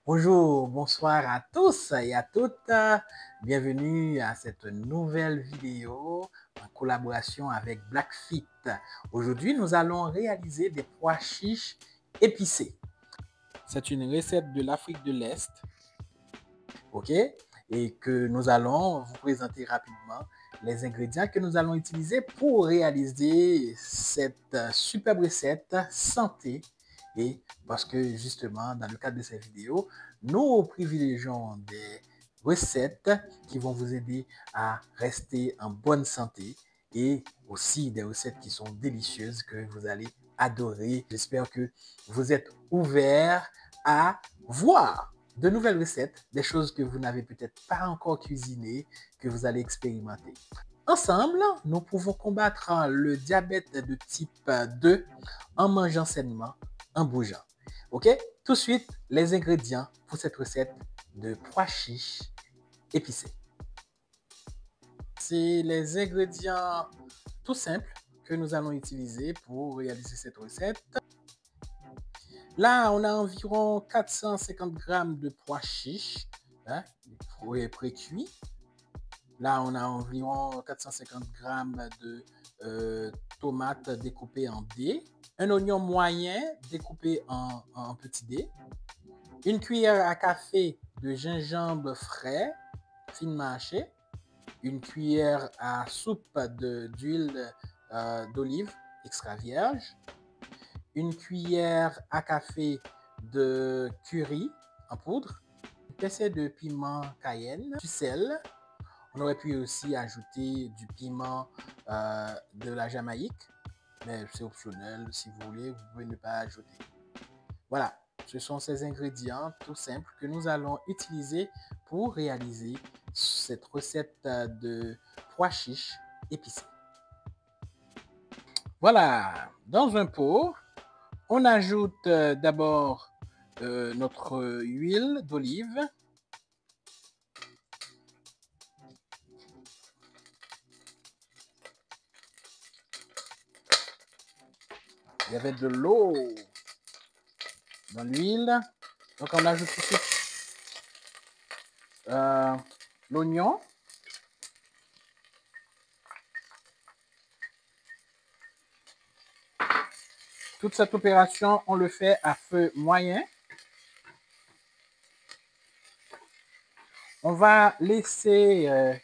Bonjour, bonsoir à tous et à toutes. Bienvenue à cette nouvelle vidéo en collaboration avec Blackfit. Aujourd'hui, nous allons réaliser des pois chiches épicés. C'est une recette de l'Afrique de l'Est, ok? Et que nous allons vous présenter rapidement les ingrédients que nous allons utiliser pour réaliser cette superbe recette santé. Et parce que justement, dans le cadre de cette vidéo, nous privilégions des recettes qui vont vous aider à rester en bonne santé et aussi des recettes qui sont délicieuses que vous allez adorer. J'espère que vous êtes ouverts à voir de nouvelles recettes, des choses que vous n'avez peut-être pas encore cuisinées, que vous allez expérimenter. Ensemble, nous pouvons combattre le diabète de type 2 en mangeant sainement, en bougeant. Ok? Tout de suite, les ingrédients pour cette recette de pois chiches épicés. C'est les ingrédients tout simples que nous allons utiliser pour réaliser cette recette. Là, on a environ 450 grammes de pois chiches, hein, pré-cuits. Là, on a environ 450 grammes de tomates découpées en dés, un oignon moyen découpé en petits dés, une cuillère à café de gingembre frais, finement haché, une cuillère à soupe d'huile d'olive extra vierge, une cuillère à café de curry en poudre, une pincée de piment cayenne, du sel. On aurait pu aussi ajouter du piment de la Jamaïque, mais c'est optionnel. Si vous voulez, vous pouvez ne pas ajouter. Voilà, ce sont ces ingrédients tout simples que nous allons utiliser pour réaliser cette recette de pois chiches épicés. Voilà, dans un pot, on ajoute d'abord notre huile d'olive. Il y avait de l'eau dans l'huile. Donc, on ajoute tout de suite l'oignon. Toute cette opération, on le fait à feu moyen. On va laisser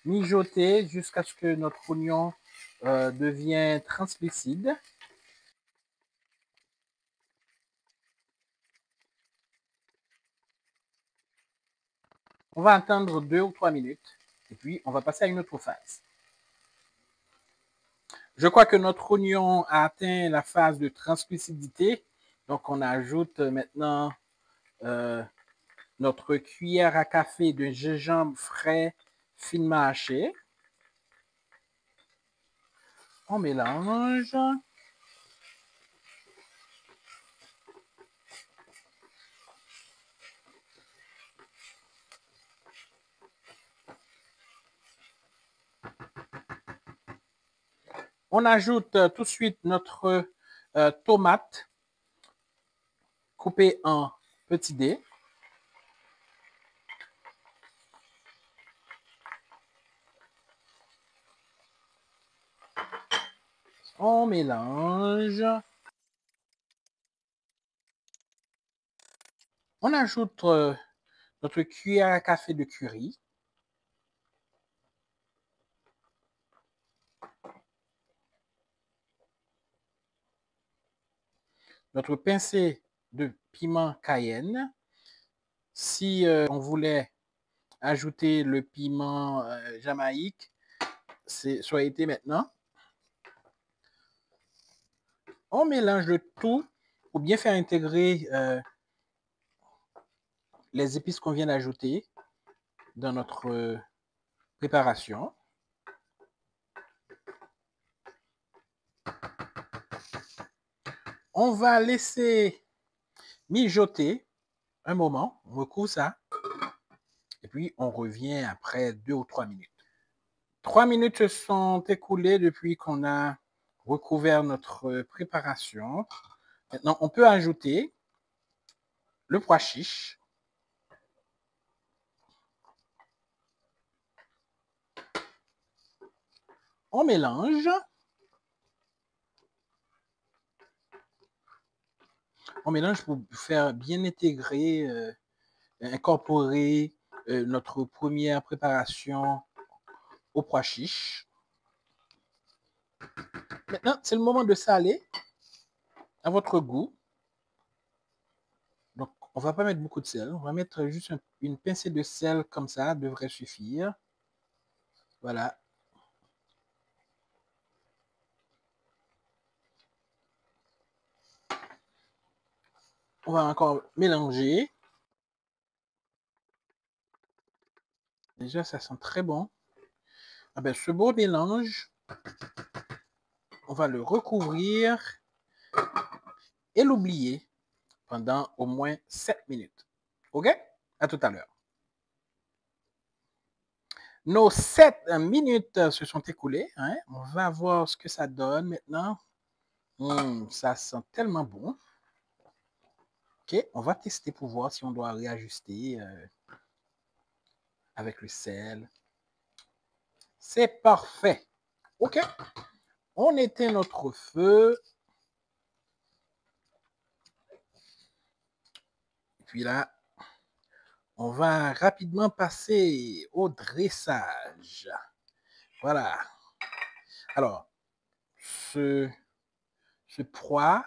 mijoter jusqu'à ce que notre oignon devienne translucide. On va attendre 2 ou 3 minutes et puis on va passer à une autre phase. Je crois que notre oignon a atteint la phase de translucidité. Donc, on ajoute maintenant notre cuillère à café de gingembre frais finement haché. On mélange. On ajoute tout de suite notre tomate coupée en petits dés. On mélange. On ajoute notre cuillère à café de curry. Notre pincée de piment cayenne. Si on voulait ajouter le piment jamaïque, ça a été maintenant. On mélange le tout pour bien faire intégrer les épices qu'on vient d'ajouter dans notre préparation. On va laisser mijoter un moment. On recouvre ça. Et puis, on revient après 2 ou 3 minutes. 3 minutes se sont écoulées depuis qu'on a recouvert notre préparation. Maintenant, on peut ajouter le pois chiche. On mélange. On mélange pour faire bien intégrer, incorporer notre première préparation au pois chiche. Maintenant, c'est le moment de saler à votre goût. Donc, on ne va pas mettre beaucoup de sel. On va mettre juste une pincée de sel comme ça, devrait suffire. Voilà. On va encore mélanger. Déjà, ça sent très bon. Ah ben, ce beau mélange, on va le recouvrir et l'oublier pendant au moins 7 minutes. OK? À tout à l'heure. Nos 7 minutes se sont écoulées. Hein? On va voir ce que ça donne maintenant. Ça sent tellement bon. OK, on va tester pour voir si on doit réajuster avec le sel. C'est parfait. OK, on éteint notre feu. Et puis là, on va rapidement passer au dressage. Voilà. Alors, ce pois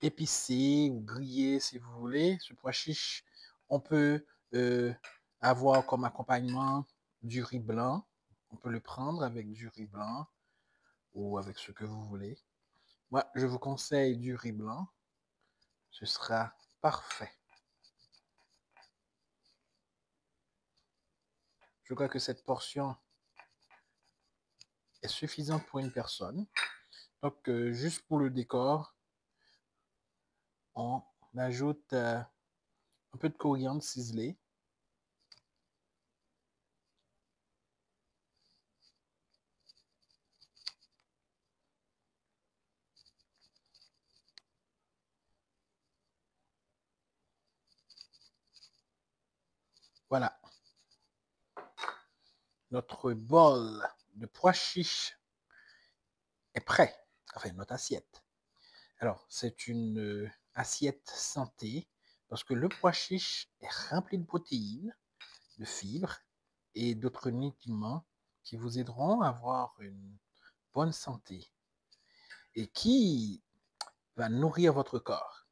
épicé ou grillé, si vous voulez, ce pois chiche, on peut avoir comme accompagnement du riz blanc. On peut le prendre avec du riz blanc ou avec ce que vous voulez. Moi, je vous conseille du riz blanc. Ce sera parfait. Je crois que cette portion est suffisante pour une personne. Donc, juste pour le décor, on ajoute un peu de coriandre ciselé. Voilà. Notre bol de pois chiches est prêt. Enfin, notre assiette. Alors, c'est une assiette santé parce que le pois chiche est rempli de protéines, de fibres et d'autres nutriments qui vous aideront à avoir une bonne santé et qui va nourrir votre corps.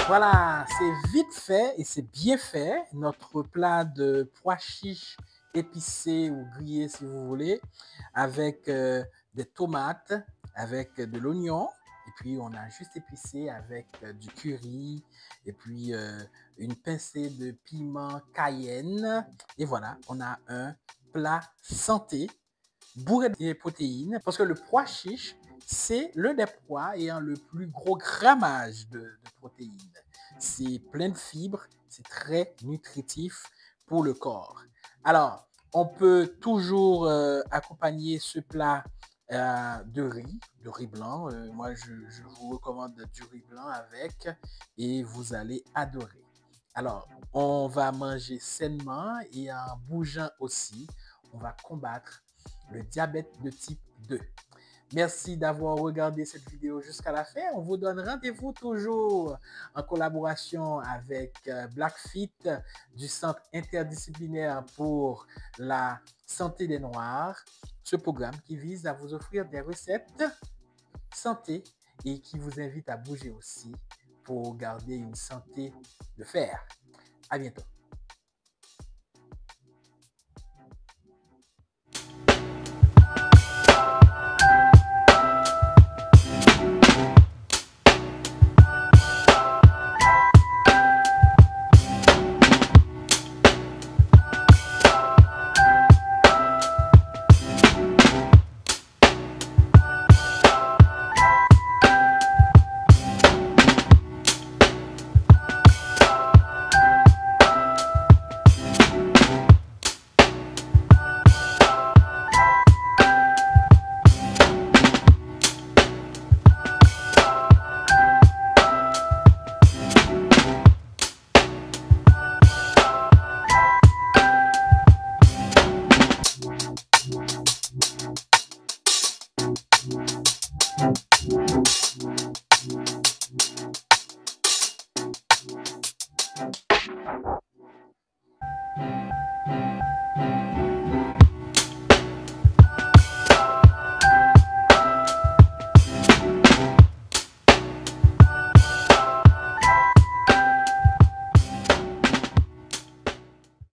Voilà, c'est vite fait et c'est bien fait. Notre plat de pois chiches épicé ou grillé si vous voulez, avec des tomates, avec de l'oignon. Et puis on a juste épicé avec du curry et puis une pincée de piment cayenne. Et voilà, on a un plat santé bourré de protéines parce que le pois chiche, c'est l'un des pois ayant le plus gros grammage de protéines. C'est plein de fibres, c'est très nutritif pour le corps. Alors, on peut toujours accompagner ce plat de riz blanc. Moi, je vous recommande du riz blanc avec et vous allez adorer. Alors, on va manger sainement et en bougeant aussi, on va combattre le diabète de type 2. Merci d'avoir regardé cette vidéo jusqu'à la fin. On vous donne rendez-vous toujours en collaboration avec Blackfit du Centre interdisciplinaire pour la santé des Noirs. ce programme qui vise à vous offrir des recettes santé et qui vous invite à bouger aussi pour garder une santé de fer. À bientôt.